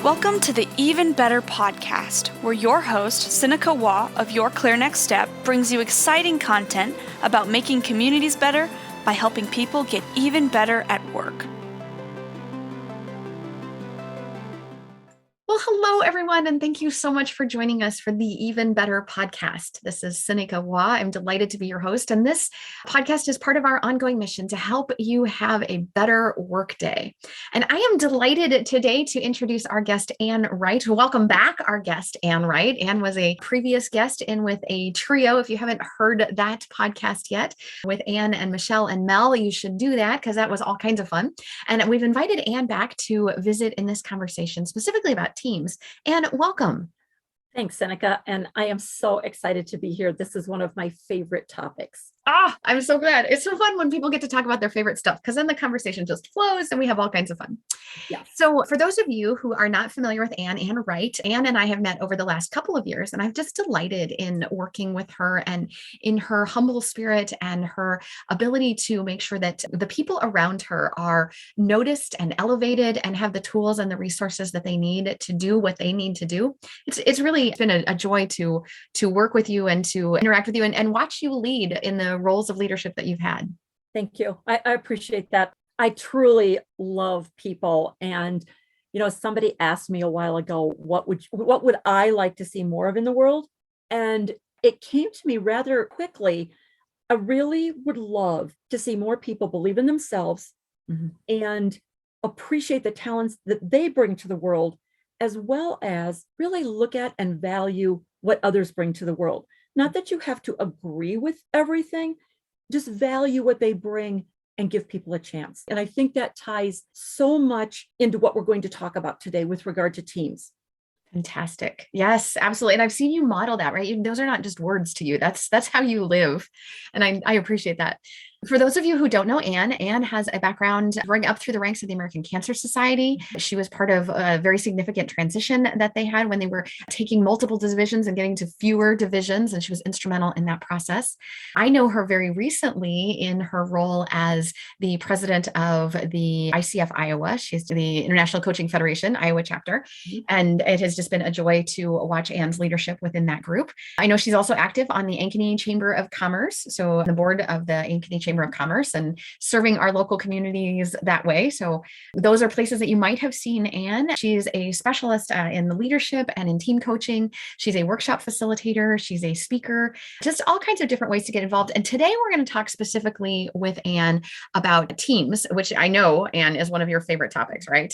Welcome to the Even Better podcast, where your host, Sinikka Waugh of Your Clear Next Step, brings you exciting content about making communities better by helping people get even better at work. Well, hello, everyone, and thank you so much for joining us for the Even Better podcast. This is Sinikka Waugh. I'm delighted to be your host, and this podcast is part of our ongoing mission to help you have a better workday. And I am delighted today to introduce our guest, Ann Wright. Welcome back, our guest, Ann Wright. Ann was a previous guest in with a trio. If you haven't heard that podcast yet with Ann and Michelle and Mel, you should do that because that was all kinds of fun. And we've invited Ann back to visit in this conversation specifically about teams. And welcome. Thanks, Sinikka. And I am so excited to be here. This is one of my favorite topics. I'm so glad. It's so fun when people get to talk about their favorite stuff because then the conversation just flows and we have all kinds of fun. Yeah. So for those of you who are not familiar with Ann Wright, Ann and I have met over the last couple of years, and I've just delighted in working with her and in her humble spirit and her ability to make sure that the people around her are noticed and elevated and have the tools and the resources that they need to do what they need to do. It's really been a joy to work with you and to interact with you and watch you lead in the roles of leadership that you've had. Thank you. I appreciate that. I truly love people. And, somebody asked me a while ago, what would I like to see more of in the world? And it came to me rather quickly. I really would love to see more people believe in themselves and appreciate the talents that they bring to the world, as well as really look at and value what others bring to the world. Not that you have to agree with everything, just value what they bring and give people a chance. And I think that ties so much into what we're going to talk about today with regard to teams. Fantastic. Yes, absolutely. And I've seen you model that, right? Those are not just words to you. That's how you live. And I appreciate that. For those of you who don't know Ann has a background growing up through the ranks of the American Cancer Society. She was part of a very significant transition that they had when they were taking multiple divisions and getting to fewer divisions, and she was instrumental in that process. I know her very recently in her role as the president of the ICF Iowa. She's the International Coaching Federation, Iowa chapter, and it has just been a joy to watch Ann's leadership within that group. I know she's also active on the Ankeny Chamber of Commerce, so the board of the Ankeny Chamber of Commerce, and serving our local communities that way. So those are places that you might have seen Ann. She's a specialist in the leadership and in team coaching. She's a workshop facilitator. She's a speaker, just all kinds of different ways to get involved. And today we're going to talk specifically with Ann about teams, which I know, Ann, is one of your favorite topics, right?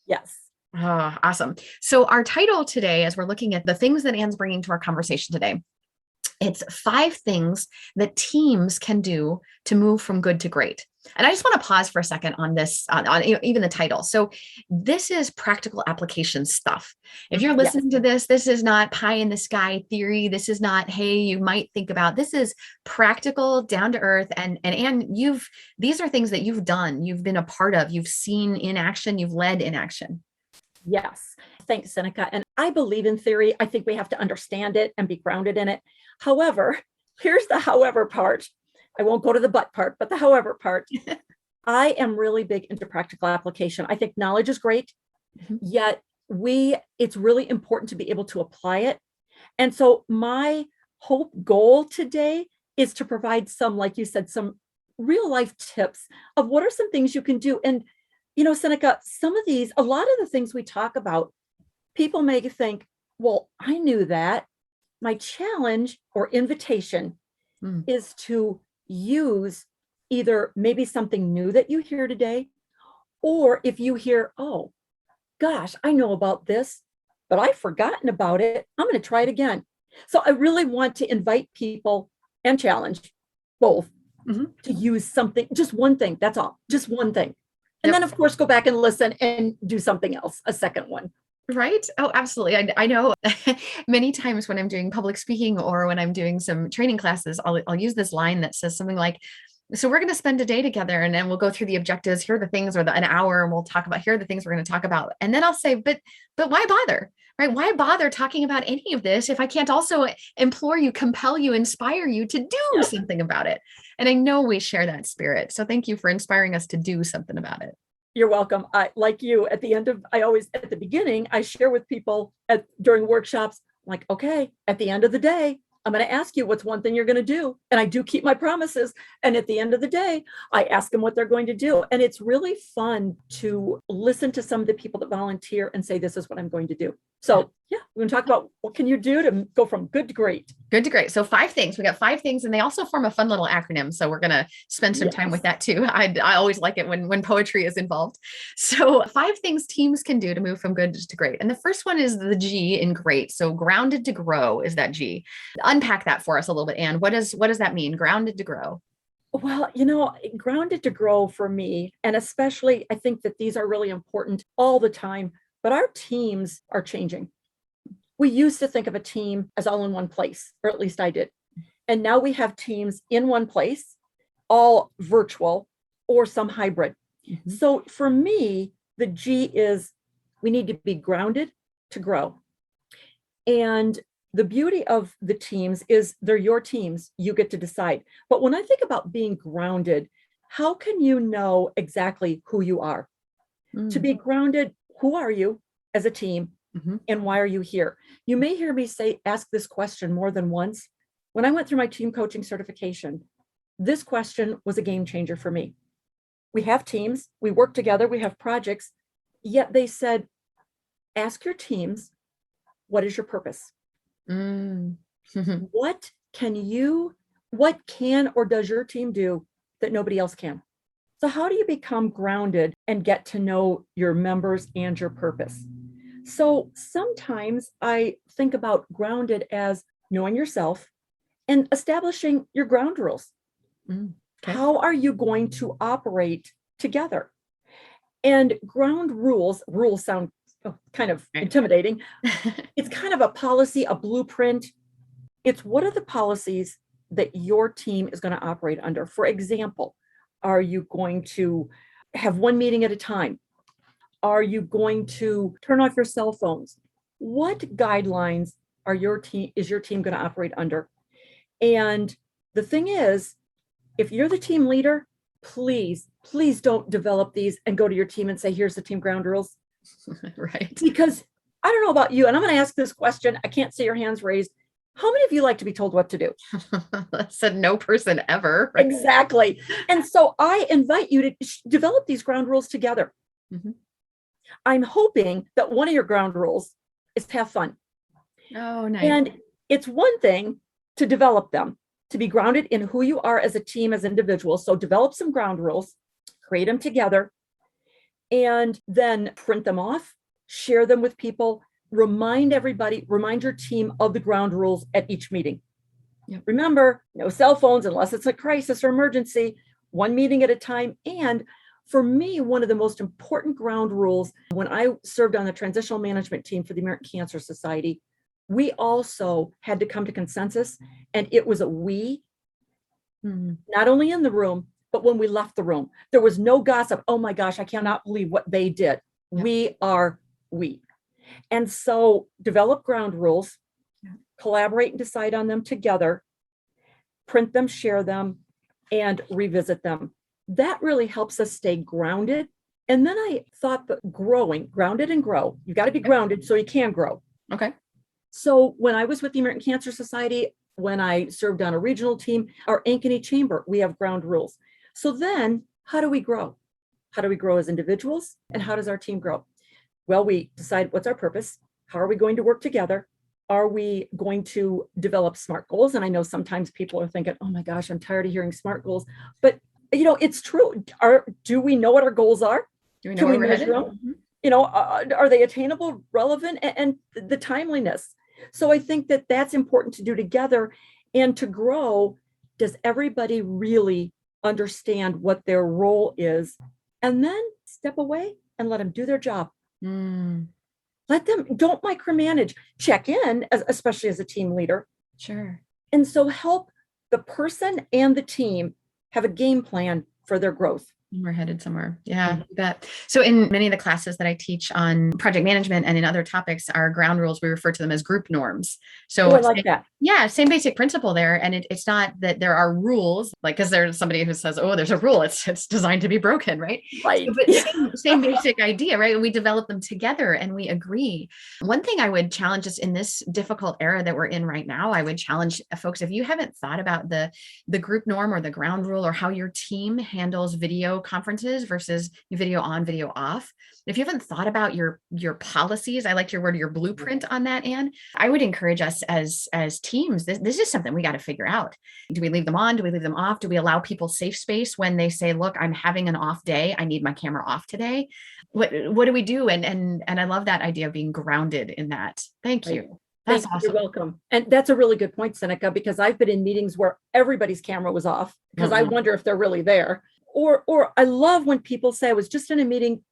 Yes. Oh, awesome. So our title today, as we're looking at the things that Ann's bringing to our conversation today, it's 5 things that teams can do to move from good to great. And I just want to pause for a second on this, on even the title. So this is practical application stuff. If you're listening to this is not pie in the sky theory. This is not, hey, you might think about. This is practical, down to earth. And Ann, these are things that you've done, you've been a part of, you've seen in action, you've led in action. Yes. Thanks, Sinikka. And I believe in theory. I think we have to understand it and be grounded in it. However, here's the however part. I won't go to the but part, but the however part. I am really big into practical application. I think knowledge is great, yet it's really important to be able to apply it. And so my goal today is to provide some, like you said, some real life tips of what are some things you can do. And Sinikka, a lot of the things we talk about, people may think, well, I knew that. My challenge or invitation is to use either maybe something new that you hear today, or if you hear, oh, gosh, I know about this, but I've forgotten about it. I'm going to try it again. So I really want to invite people and challenge both to use something, just one thing. That's all, just one thing. And then, of course, go back and listen and do something else, a second one. Right? Oh, absolutely. I know many times when I'm doing public speaking or when I'm doing some training classes, I'll use this line that says something like, so we're going to spend a day together and then we'll go through the objectives. Here are the things, or an hour, and we'll talk about, here are the things we're going to talk about. And then I'll say, but why bother? Right? Why bother talking about any of this if I can't also implore you, compel you, inspire you to do something about it? And I know we share that spirit. So thank you for inspiring us to do something about it. You're welcome. Like you, at the beginning, I share with people during workshops, like, okay, at the end of the day, I'm going to ask you what's one thing you're going to do. And I do keep my promises. And at the end of the day, I ask them what they're going to do. And it's really fun to listen to some of the people that volunteer and say, this is what I'm going to do. So yeah, we're going to talk about what can you do to go from good to great. Good to great. So 5 things. We got 5 things, and they also form a fun little acronym. So we're going to spend some time with that too. I always like it when poetry is involved. So 5 things teams can do to move from good to great. And the first one is the G in great. So grounded to grow is that G. Unpack that for us a little bit, Anne. What does that mean? Grounded to grow. Well, grounded to grow for me, and especially I think that these are really important all the time, but our teams are changing. We used to think of a team as all in one place, or at least I did. And now we have teams in one place, all virtual or some hybrid. Mm-hmm. So for me, the G is we need to be grounded to grow. And the beauty of the teams is they're your teams. You get to decide. But when I think about being grounded, how can you know exactly who you are? To be grounded, who are you as a team? Mm-hmm. And why are you here? You may hear me ask this question more than once. When I went through my team coaching certification, this question was a game changer for me. We have teams, we work together, we have projects, yet they said, ask your teams, what is your purpose? What can or does your team do that nobody else can? So how do you become grounded and get to know your members and your purpose? So sometimes I think about grounded as knowing yourself and establishing your ground rules. Okay. How are you going to operate together? And ground rules sound kind of intimidating. It's kind of a policy, a blueprint. It's what are the policies that your team is going to operate under? For example, are you going to have one meeting at a time? Are you going to turn off your cell phones? What guidelines is your team going to operate under? And the thing is, if you're the team leader, please don't develop these and go to your team and say, here's the team ground rules. Right. Because I don't know about you, and I'm going to ask this question. I can't see your hands raised. How many of you like to be told what to do? Said no person ever. Right? Exactly. And so I invite you to develop these ground rules together. Mm-hmm. I'm hoping that one of your ground rules is have fun. Oh, nice. And it's one thing to develop them, to be grounded in who you are as a team, as individuals. So develop some ground rules, create them together, and then print them off, share them with people, remind your team of the ground rules at each meeting. Yep. Remember, no cell phones unless it's a crisis or emergency, one meeting at a time. And for me, one of the most important ground rules, when I served on the transitional management team for the American Cancer Society, we also had to come to consensus, and it was a we, not only in the room, but when we left the room. There was no gossip. Oh my gosh, I cannot believe what they did. Yep. We are we. And so develop ground rules, collaborate and decide on them together, print them, share them, and revisit them. That really helps us stay grounded. And then I thought that grounded and grow, you got to be grounded so you can grow. Okay. So when I was with the American Cancer Society, when I served on a regional team, our Ankeny Chamber, we have ground rules. So then how do we grow? How do we grow as individuals? And how does our team grow? Well, we decide what's our purpose. How are we going to work together? Are we going to develop SMART goals? And I know sometimes people are thinking, oh my gosh, I'm tired of hearing SMART goals. But, it's true. Do we know what our goals are? Do we know where we're headed? Mm-hmm. Are they attainable, relevant, and the timeliness? So I think that that's important to do together. And to grow, does everybody really understand what their role is? And then step away and let them do their job. Let them, don't micromanage, check in, especially as a team leader. Sure. And so help the person and the team have a game plan for their growth. We're headed somewhere. Yeah, you bet. So in many of the classes that I teach on project management and in other topics, our ground rules, we refer to them as group norms. So Oh, I like that. yeah, same basic principle there. And it's not that there are rules, like, because there's somebody who says, oh, there's a rule. It's designed to be broken, right? Right. So, but same basic idea, right? We develop them together and we agree. One thing I would challenge us in this difficult era that we're in right now, I would challenge folks, if you haven't thought about the group norm or the ground rule or how your team handles video conferences versus video on, video off. If you haven't thought about your policies, I like your word, your blueprint on that, Anne, I would encourage us as teams, this is something we got to figure out. Do we leave them on? Do we leave them off? Do we allow people safe space when they say, look, I'm having an off day. I need my camera off today. What do we do? And I love that idea of being grounded in that. Thank you. That's awesome. You're welcome. And that's a really good point, Sinikka, because I've been in meetings where everybody's camera was off because I wonder if they're really there. Or I love when people say, I was just in a meeting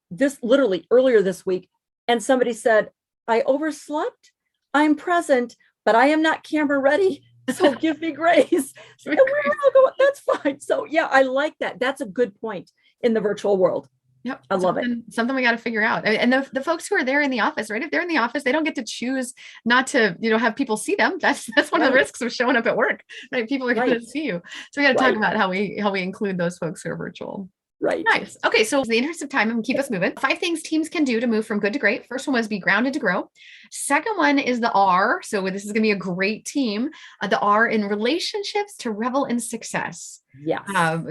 literally earlier this week, and somebody said, I overslept. I'm present, but I am not camera ready. So give me grace. And we were all going, that's fine. So yeah, I like that. That's a good point in the virtual world. Yep. I love it. Something we got to figure out. And the folks who are there in the office, right? If they're in the office, they don't get to choose not to, have people see them. That's one of the risks of showing up at work, right? People are going to see you. So we got to talk about how we include those folks who are virtual. Right. Nice. Okay. So in the interest of time, I'm going to keep us moving. 5 things teams can do to move from good to great. First one was be grounded to grow. Second one is the R. So this is going to be a great team. The R in relationships to revel in success. Yes.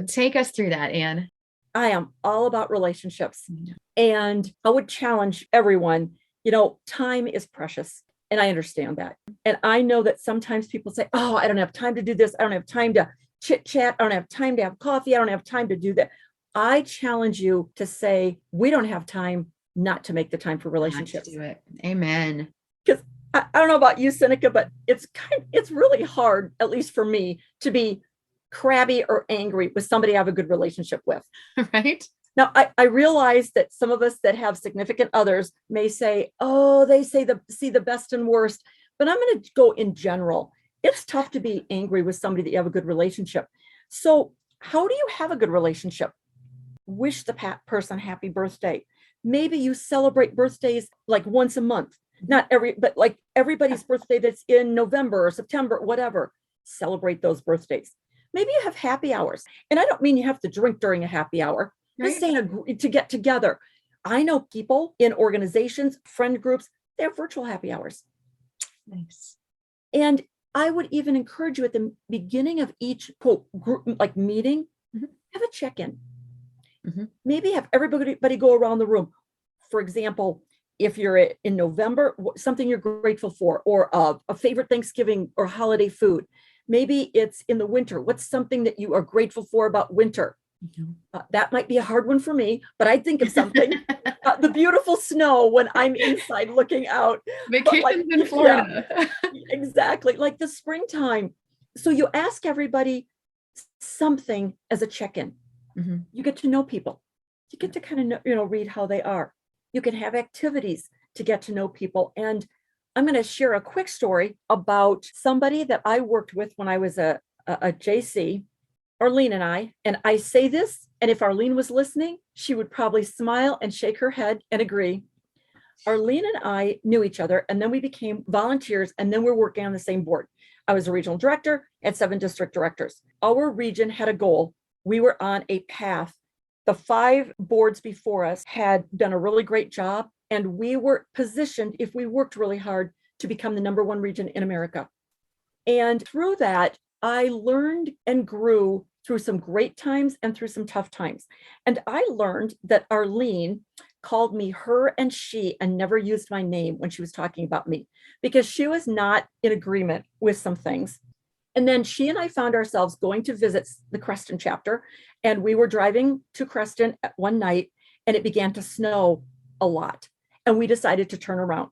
Take us through that, Anne. I am all about relationships. And I would challenge everyone, time is precious. And I understand that. And I know that sometimes people say, oh, I don't have time to do this. I don't have time to chit chat. I don't have time to have coffee. I don't have time to do that. I challenge you to say, we don't have time not to make the time for relationships. Do it. Amen. Because I don't know about you, Sinikka, but it's really hard, at least for me, to be crabby or angry with somebody I have a good relationship with. Right. Now, I realize that some of us that have significant others may say, oh, they see the best and worst, but I'm going to go in general. It's tough to be angry with somebody that you have a good relationship. So how do you have a good relationship? Wish the person happy birthday. Maybe you celebrate birthdays like once a month, but like everybody's birthday that's in November or September, whatever, celebrate those birthdays. Maybe you have happy hours. And I don't mean you have to drink during a happy hour. Right. Just saying agree to get together. I know people in organizations, friend groups, they have virtual happy hours. Nice. And I would even encourage you at the beginning of each quote group, like meeting, have a check-in. Maybe have everybody go around the room. For example, if you're in November, something you're grateful for, or a favorite Thanksgiving or holiday food. Maybe it's in the winter. What's something that you are grateful for about winter? That might be a hard one for me, but I think of something. The beautiful snow when I'm inside looking out. Vacations in Florida. Yeah, exactly. Like the springtime. So you ask everybody something as a check-in. You get to know people. You get to kind of read how they are. You can have activities to get to know people. And I'm going to share a quick story about somebody that I worked with when I was a JC, Arlene and I say this, and if Arlene was listening, she would probably smile and shake her head and agree. Arlene and I knew each other, and then we became volunteers, and then we're working on the same board. I was a regional director and 7 district directors. Our region had a goal. We were on a path. The 5 boards before us had done a really great job, and we were positioned, if we worked really hard, to become the #1 region in America. And through that, I learned and grew through some great times and through some tough times. And I learned that Arlene called me her and she and never used my name when she was talking about me because she was not in agreement with some things. And then she and I found ourselves going to visit the Creston chapter, and we were driving to Creston one night, and it began to snow a lot, and we decided to turn around.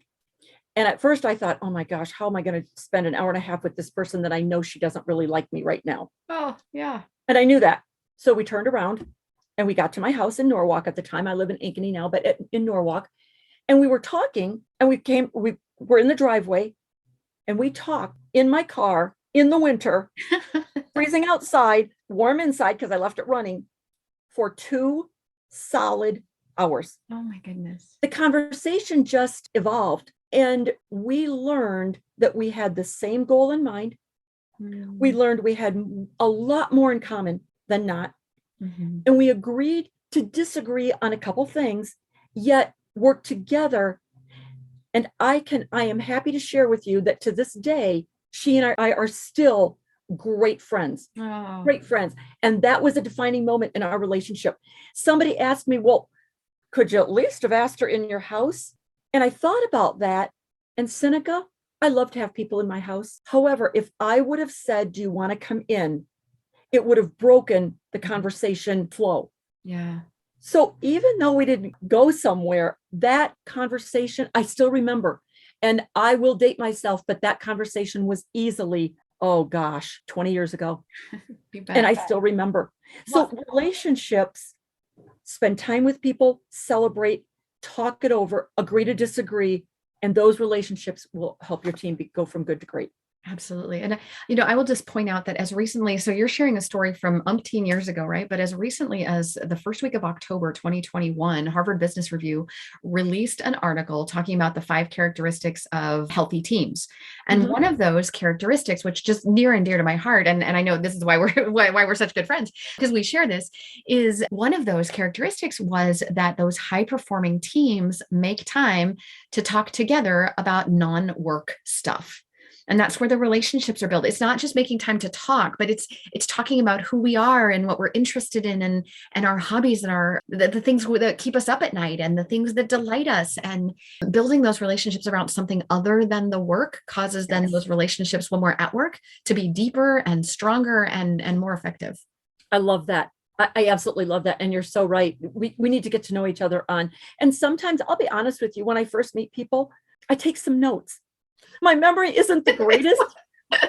And at first I thought, oh my gosh, how am I going to spend an hour and a half with this person that I know she doesn't really like me right now? Oh, yeah. And I knew that. So we turned around and we got to my house in Norwalk at the time. I live in Ankeny now, but in Norwalk. And we were talking, and we were in the driveway, and we talked in my car in the winter, freezing outside, warm inside because I left it running for 2 solid hours. Oh my goodness. The conversation just evolved, and we learned that we had the same goal in mind. We learned we had a lot more in common than not. And we agreed to disagree on a couple things, yet work together. And I am happy to share with you that to this day, she and I are still great friends, great friends. And that was a defining moment in our relationship. Somebody asked me, well, could you at least have asked her in your house? And I thought about that. And Sinikka, I love to have people in my house. However, if I would have said, do you want to come in? It would have broken the conversation flow. Yeah. So even though we didn't go somewhere, that conversation, I still remember. And I will date myself, but that conversation was easily, 20 years ago. And I still remember. So relationships, spend time with people, celebrate, talk it over, agree to disagree. And those relationships will help your team go from good to great. Absolutely. And, I will just point out that as recently, so you're sharing a story from umpteen years ago, right? But as recently as the first week of October, 2021, Harvard Business Review released an article talking about the 5 characteristics of healthy teams. And one of those characteristics, which just near and dear to my heart, and I know this is why we're such good friends, because we share this, is one of those characteristics was that those high performing teams make time to talk together about non-work stuff. And that's where the relationships are built. It's not just making time to talk, but it's talking about who we are and what we're interested in and our hobbies and the things that keep us up at night and the things that delight us, and building those relationships around something other than the work causes then those relationships when we're at work to be deeper and stronger and more effective. I love that. I absolutely love that. And you're so right. We need to get to know each other and sometimes I'll be honest with you, when I first meet people, I take some notes. My memory isn't the greatest.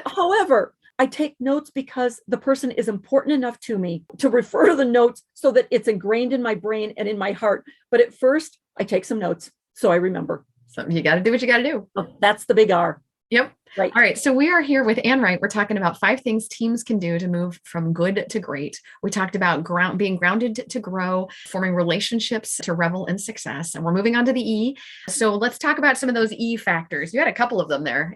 However, I take notes because the person is important enough to me to refer to the notes so that it's ingrained in my brain and in my heart. But at first, I take some notes so I remember. So you got to do what you got to do. That's the big R. Yep. Right. All right. So we are here with Ann Wright. We're talking about 5 things teams can do to move from good to great. We talked about being grounded to grow, forming relationships to revel in success. And we're moving on to the E. So let's talk about some of those E factors. You had a couple of them there.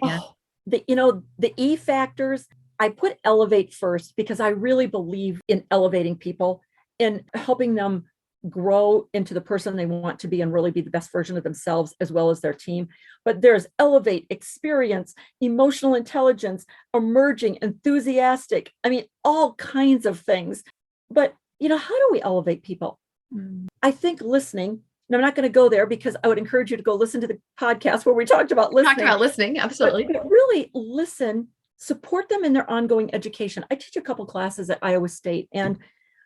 The E factors, I put elevate first because I really believe in elevating people and helping them grow into the person they want to be and really be the best version of themselves as well as their team. But there's elevate, experience, emotional intelligence, emerging, enthusiastic. I mean, all kinds of things. But, how do we elevate people? I think listening, and I'm not going to go there because I would encourage you to go listen to the podcast where we talked about listening. Absolutely. But really listen, support them in their ongoing education. I teach a couple classes at Iowa State, and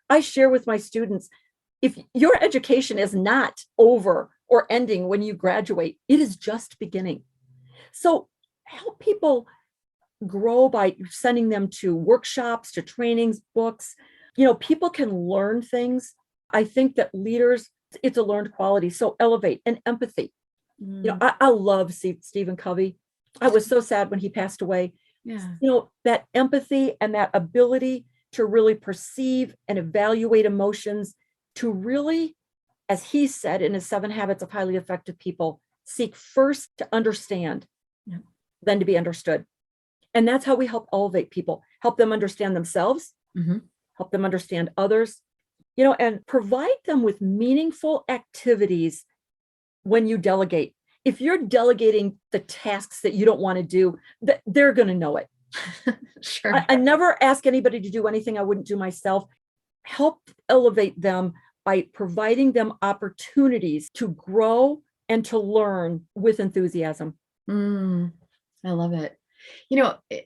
I share with my students, if your education is not over or ending when you graduate, it is just beginning. So help people grow by sending them to workshops, to trainings, books. People can learn things. I think that leaders, it's a learned quality. So elevate and empathy. I love Stephen Covey. I was so sad when he passed away. Yeah. That empathy and that ability to really perceive and evaluate emotions, to really, as he said in his 7 Habits of Highly Effective People, seek first to understand, then to be understood. And that's how we help elevate people, help them understand themselves, help them understand others, and provide them with meaningful activities when you delegate. If you're delegating the tasks that you don't want to do, they're going to know it. Sure. I never ask anybody to do anything I wouldn't do myself. Help elevate them by providing them opportunities to grow and to learn with enthusiasm. I love it.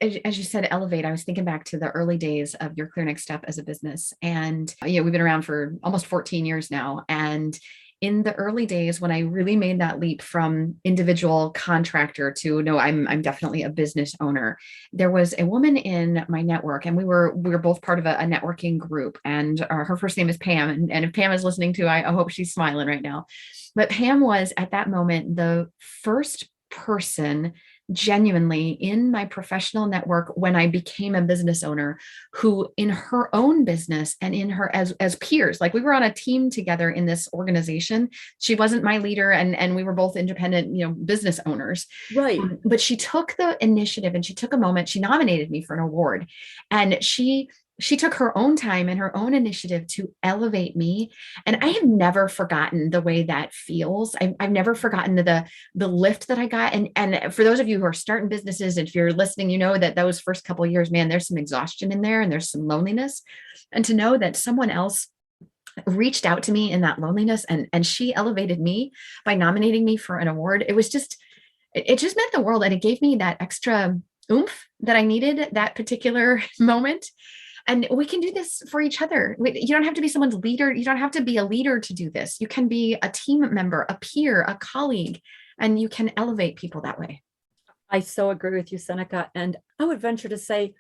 As you said, elevate, I was thinking back to the early days of your Clear Next Step as a business. And, we've been around for almost 14 years now. And in the early days, when I really made that leap from individual contractor to, no, I'm definitely a business owner, there was a woman in my network, and we were both part of a networking group, and her first name is Pam. And if Pam is listening to, I hope she's smiling right now. But Pam was at that moment the first person genuinely in my professional network when I became a business owner who in her own business and in her as peers, like we were on a team together in this organization. She wasn't my leader and we were both independent, business owners. Right. But she took the initiative and she took a moment, she nominated me for an award, and she took her own time and her own initiative to elevate me. And I have never forgotten the way that feels. I've never forgotten the lift that I got. And for those of you who are starting businesses, if you're listening, you know that those first couple of years, man, there's some exhaustion in there and there's some loneliness. And to know that someone else reached out to me in that loneliness and she elevated me by nominating me for an award, it just meant the world. And it gave me that extra oomph that I needed that particular moment. And we can do this for each other. You don't have to be someone's leader. You don't have to be a leader to do this. You can be a team member, a peer, a colleague, and you can elevate people that way. I so agree with you, Sinikka. And I would venture to say,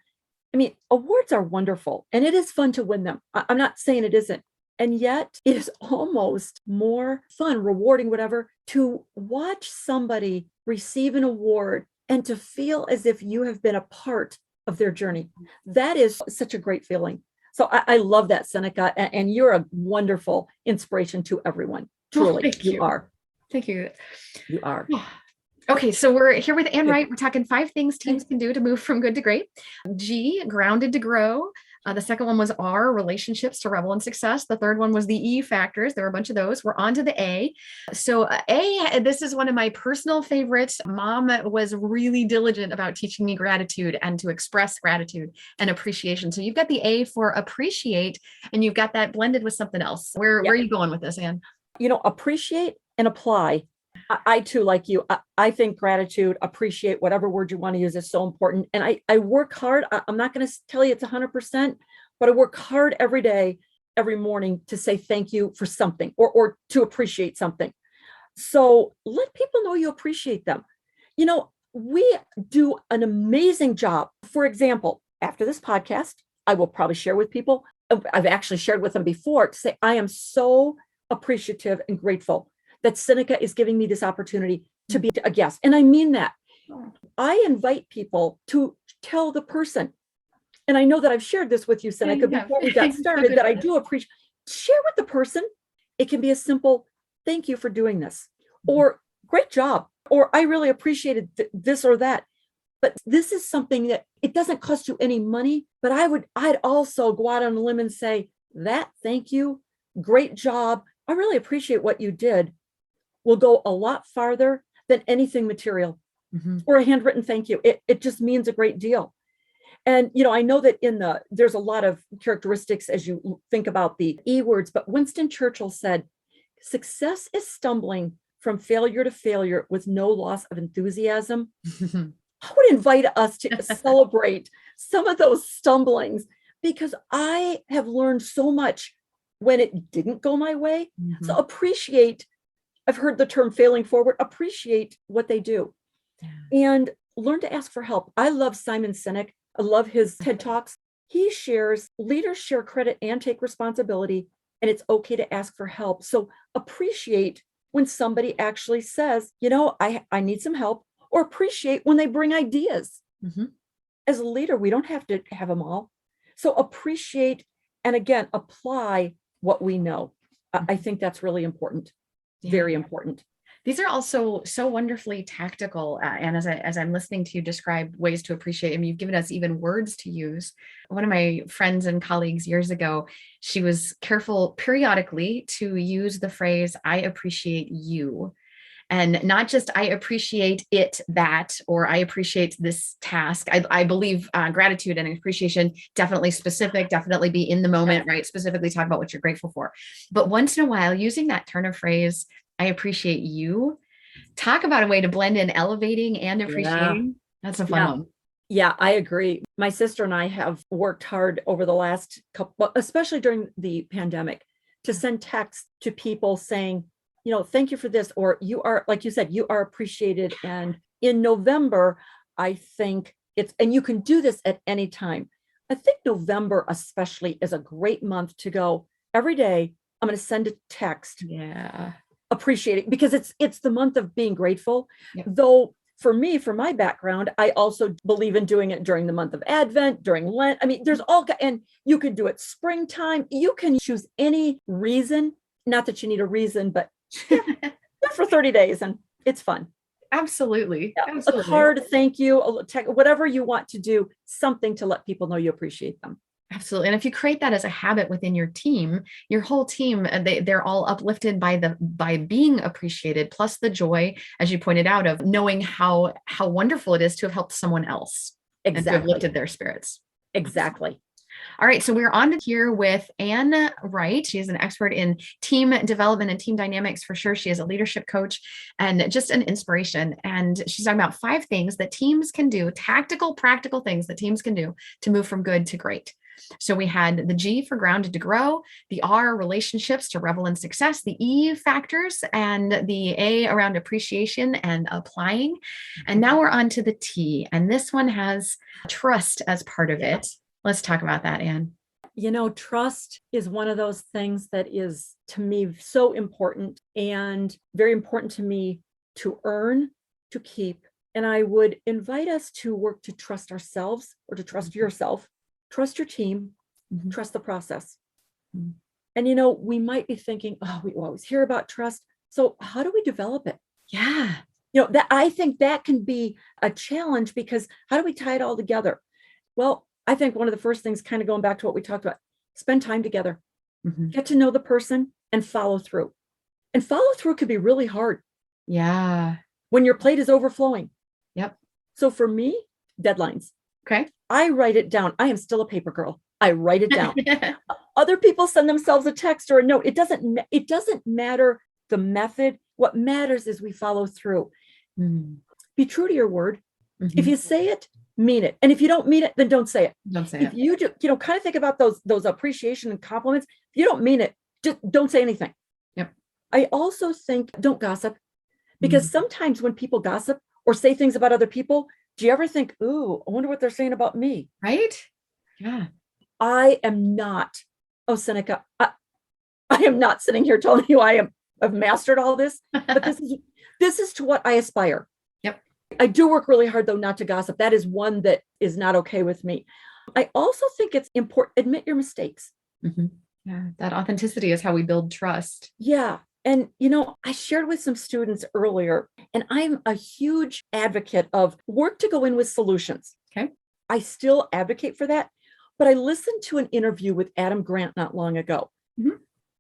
awards are wonderful and it is fun to win them. I'm not saying it isn't. And yet it is almost more fun, rewarding, whatever, to watch somebody receive an award and to feel as if you have been a part of their journey. That is such a great feeling. So I love that, Sinikka, and you're a wonderful inspiration to everyone. Truly, you are. Thank you. You are. Okay, so we're here with Ann Wright. We're talking 5 things teams can do to move from good to great. G, grounded to grow. The second one was R, relationships to revel in success. The third one was the E, factors. There were a bunch of those. We're on to the A. So A, this is one of my personal favorites. Mom was really diligent about teaching me gratitude and to express gratitude and appreciation. So you've got the A for appreciate, and you've got that blended with something else. Where are you going with this, Ann? Appreciate and apply. I too, like you, I think gratitude, appreciate, whatever word you want to use, is so important. And I work hard. I'm not going to tell you it's 100%, but I work hard every day, every morning to say thank you for something or to appreciate something. So let people know you appreciate them. We do an amazing job. For example, after this podcast, I will probably share with people. I've actually shared with them before to say, I am so appreciative and grateful that Sinikka is giving me this opportunity to be a guest. And I mean that. I invite people to tell the person, and I know that I've shared this with you, Sinikka, before we got started, that I do appreciate, share with the person. It can be a simple, thank you for doing this, or great job, or I really appreciated this or that. But this is something that it doesn't cost you any money, but I'd also go out on a limb and say that thank you, great job. I really appreciate what you did. Will go a lot farther than anything material or a handwritten thank you. It just means a great deal. And, I know that there's a lot of characteristics as you think about the E words, but Winston Churchill said, success is stumbling from failure to failure with no loss of enthusiasm. I would invite us to celebrate some of those stumblings, because I have learned so much when it didn't go my way. So appreciate. I've heard the term failing forward, appreciate what they do and learn to ask for help. I love Simon Sinek. I love his TED Talks. He shares leaders share credit and take responsibility, and it's okay to ask for help. So appreciate when somebody actually says, I need some help, or appreciate when they bring ideas. As a leader, we don't have to have them all. So appreciate, and again, apply what we know. I think that's really important. Very important. These are also so wonderfully tactical. And as I'm listening to you describe ways to appreciate, you've given us even words to use. One of my friends and colleagues years ago, she was careful periodically to use the phrase, I appreciate you. And not just I appreciate that, or I appreciate this task. I believe gratitude and appreciation, definitely specific, definitely be in the moment, right? Specifically talk about what you're grateful for. But once in a while, using that turn of phrase, I appreciate you, talk about a way to blend in elevating and appreciating. That's a fun one. Yeah, I agree. My sister and I have worked hard over the last couple, especially during the pandemic, to send texts to people saying, thank you for this, or you are, like you said, you are appreciated. And in November, I think and you can do this at any time. I think November especially is a great month to go every day. I'm going to send a text. Yeah. Appreciating, because it's the month of being grateful, though for me, for my background, I also believe in doing it during the month of Advent, during Lent. I mean, there's and you could do it springtime. You can choose any reason, not that you need a reason, but yeah, for 30 days and it's fun. Absolutely. Yeah. Absolutely. A card, thank you, whatever you want to do, something to let people know you appreciate them. Absolutely. And if you create that as a habit within your team, your whole team, they're all uplifted by being appreciated, plus the joy, as you pointed out, of knowing how wonderful it is to have helped someone else. Exactly. And to have lifted their spirits. Exactly. All right. So we're on here with Ann Wright. She is an expert in team development and team dynamics for sure. She is a leadership coach and just an inspiration. And she's talking about 5 things that teams can do, tactical, practical things that teams can do to move from good to great. So we had the G for grounded to grow, the R, relationships to revel in success, the E, factors, and the A around appreciation and applying. And now we're on to the T. And this one has trust as part of it. Let's talk about that, Ann. Trust is one of those things that is, to me, so important and very important to me to earn, to keep. And I would invite us to work to trust ourselves or to trust yourself, trust your team, trust the process. And, we might be thinking, oh, we always hear about trust. So how do we develop it? Yeah. That I think that can be a challenge because how do we tie it all together? Well, I think one of the first things, kind of going back to what we talked about, spend time together, get to know the person and follow through. And follow through could be really hard. Yeah. When your plate is overflowing. Yep. So for me, deadlines. Okay. I write it down. I am still a paper girl. I write it down. Other people send themselves a text or a note. It doesn't matter the method. What matters is we follow through. Be true to your word. If you say it, mean it. And if you don't mean it, then don't say it. Don't say if it. you do, kind of think about those appreciation and compliments. If you don't mean it, just don't say anything. Yep. I also think don't gossip, because sometimes when people gossip or say things about other people, do you ever think, ooh, I wonder what they're saying about me? Right? Yeah. I am not, Sinikka, I am not sitting here telling you I've mastered all this, but this is to what I aspire. Yep. I do work really hard, though, not to gossip. That is one that is not okay with me. I also think it's important, admit your mistakes. Yeah, that authenticity is how we build trust. Yeah. And, I shared with some students earlier, and I'm a huge advocate of work to go in with solutions. Okay. I still advocate for that, but I listened to an interview with Adam Grant not long ago,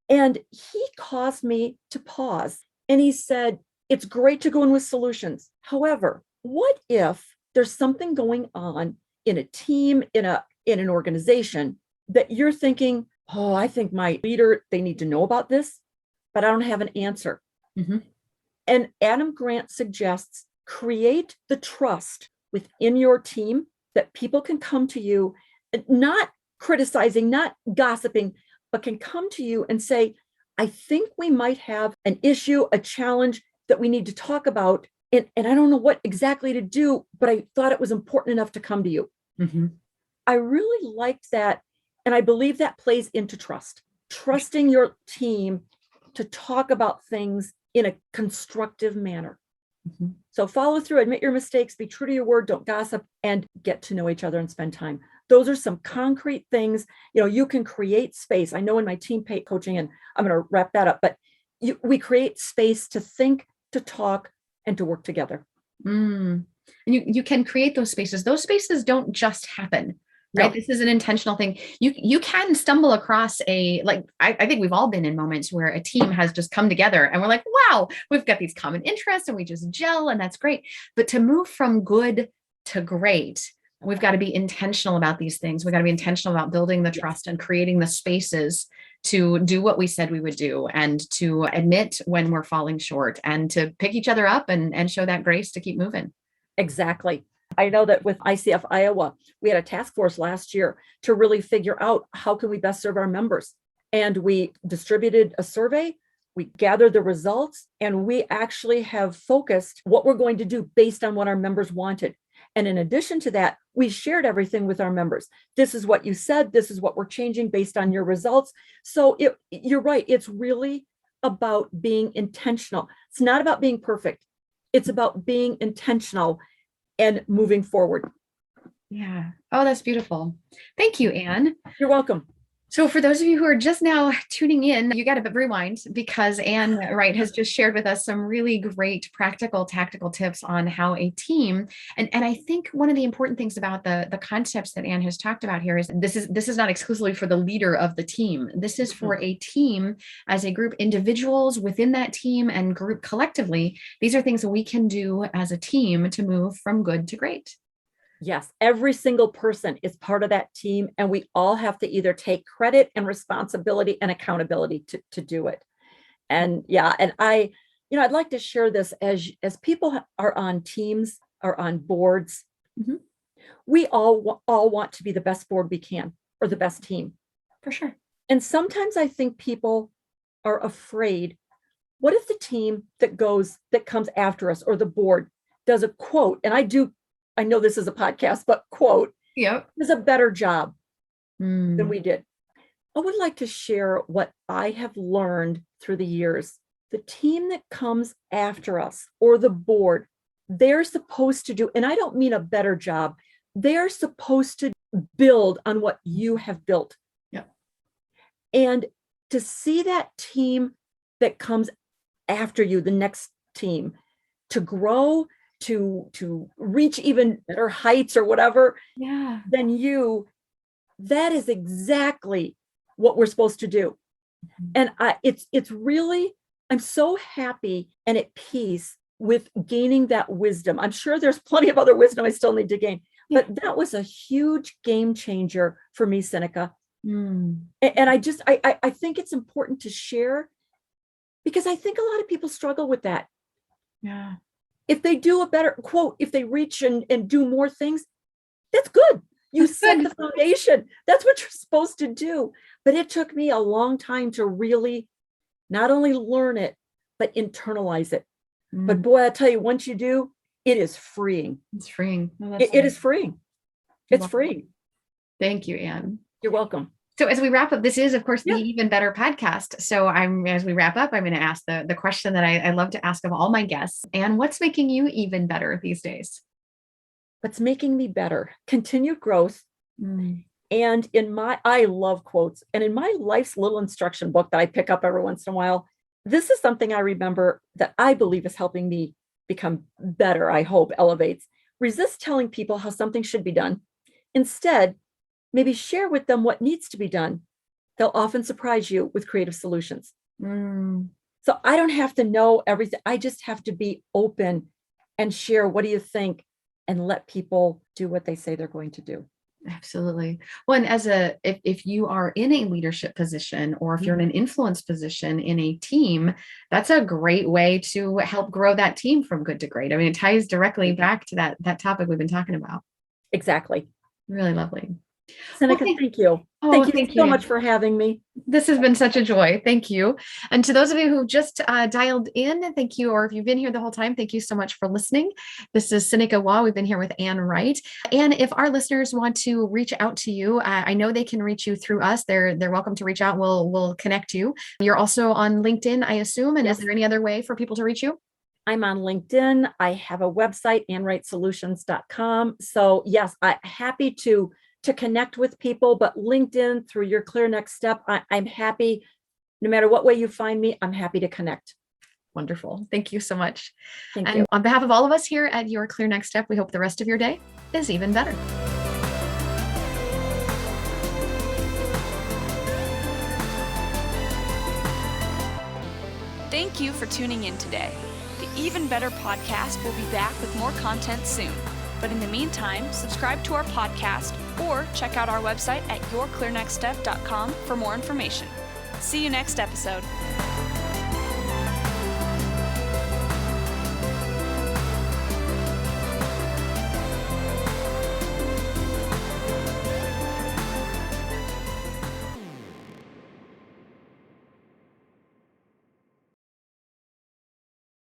and he caused me to pause. And he said, it's great to go in with solutions. However, what if there's something going on in a team, in an organization that you're thinking, oh, I think my leader, they need to know about this, but I don't have an answer. And Adam Grant suggests create the trust within your team that people can come to you, not criticizing, not gossiping, but can come to you and say, I think we might have an issue, a challenge that we need to talk about. And I don't know what exactly to do, but I thought it was important enough to come to you. I really liked that. And I believe that plays into trust, trusting your team to talk about things in a constructive manner. So follow through, admit your mistakes, be true to your word, don't gossip, and get to know each other and spend time. Those are some concrete things. You can create space. I know in my team coaching, and I'm going to wrap that up, but we create space to think, to talk, and to work together. And you can create those spaces. Those spaces don't just happen. Right. No. This is an intentional thing. You can stumble across I think we've all been in moments where a team has just come together and we're like, wow, we've got these common interests and we just gel and that's great. But to move from good to great, we've got to be intentional about these things. We've got to be intentional about building the trust and creating the spaces to do what we said we would do and to admit when we're falling short and to pick each other up and show that grace to keep moving. Exactly. I know that with ICF Iowa, we had a task force last year to really figure out how can we best serve our members. And we distributed a survey, we gathered the results, and we actually have focused what we're going to do based on what our members wanted. And in addition to that, we shared everything with our members. This is what you said. This is what we're changing based on your results. So you're right. It's really about being intentional. It's not about being perfect. It's about being intentional and moving forward. Yeah. Oh, that's beautiful. Thank you, Anne. You're welcome. So for those of you who are just now tuning in, you got to rewind because Anne Wright has just shared with us some really great practical, tactical tips on how a team, and I think one of the important things about the concepts that Anne has talked about here is this is not exclusively for the leader of the team. This is for a team as a group, individuals within that team and group collectively. These are things that we can do as a team to move from good to great. Yes, every single person is part of that team, and we all have to either take credit and responsibility and accountability to do it. And yeah, and I'd like to share this as people are on teams, are on boards. Mm-hmm. We all want to be the best board we can, or the best team. For sure. And sometimes I think people are afraid. What if the team that comes after us, or the board, does a quote, and I know this is a podcast, but quote, is a better job than we did. I would like to share what I have learned through the years. The team that comes after us, or the board, they're supposed to do, and I don't mean a better job, they're supposed to build on what you have built. Yeah. And to see that team that comes after you, the next team, to grow, to reach even better heights or whatever than you, that is exactly what we're supposed to do. And it's really, I'm so happy and at peace with gaining that wisdom. I'm sure there's plenty of other wisdom I still need to gain, but that was a huge game changer for me, Sinikka. And I think it's important to share, because I think a lot of people struggle with that. Yeah. If they do a better quote, if they reach and do more things, that's good. You set the foundation. That's what you're supposed to do. But it took me a long time to really not only learn it, but internalize it. But boy, I tell you, once you do, it is freeing. It's freeing. It is freeing. It's freeing. Thank you, Anne. You're welcome. So as we wrap up, this is, of course, the Even Better podcast. So as we wrap up, I'm going to ask the question that I love to ask of all my guests. And what's making you even better these days? What's making me better? Continued growth. And I love quotes. And in my life's little instruction book that I pick up every once in a while, this is something I remember that I believe is helping me become better. I hope elevates. Resist telling people how something should be done. Instead, maybe share with them what needs to be done. They'll often surprise you with creative solutions. So I don't have to know everything. I just have to be open and share, what do you think? And let people do what they say they're going to do. Absolutely. Well, and if you are in a leadership position, or if you're in an influence position in a team, that's a great way to help grow that team from good to great. I mean, it ties directly back to that topic we've been talking about. Exactly. Really lovely. Sinikka, thank you. Thank you so much for having me. This has been such a joy. Thank you. And to those of you who just dialed in, thank you. Or if you've been here the whole time, thank you so much for listening. This is Sinikka Waugh. We've been here with Anne Wright. And if our listeners want to reach out to you, I know they can reach you through us. They're welcome to reach out. We'll connect you. You're also on LinkedIn, I assume. And is there any other way for people to reach you? I'm on LinkedIn. I have a website, annwrightsolutions.com. So yes, I'm happy to connect with people, but LinkedIn, through Your Clear Next Step, I'm happy. No matter what way you find me, I'm happy to connect. Wonderful. Thank you so much. Thank you. On behalf of all of us here at Your Clear Next Step, we hope the rest of your day is even better. Thank you for tuning in today. The Even Better podcast will be back with more content soon. But in the meantime, subscribe to our podcast or check out our website at yourclearnextstep.com for more information. See you next episode.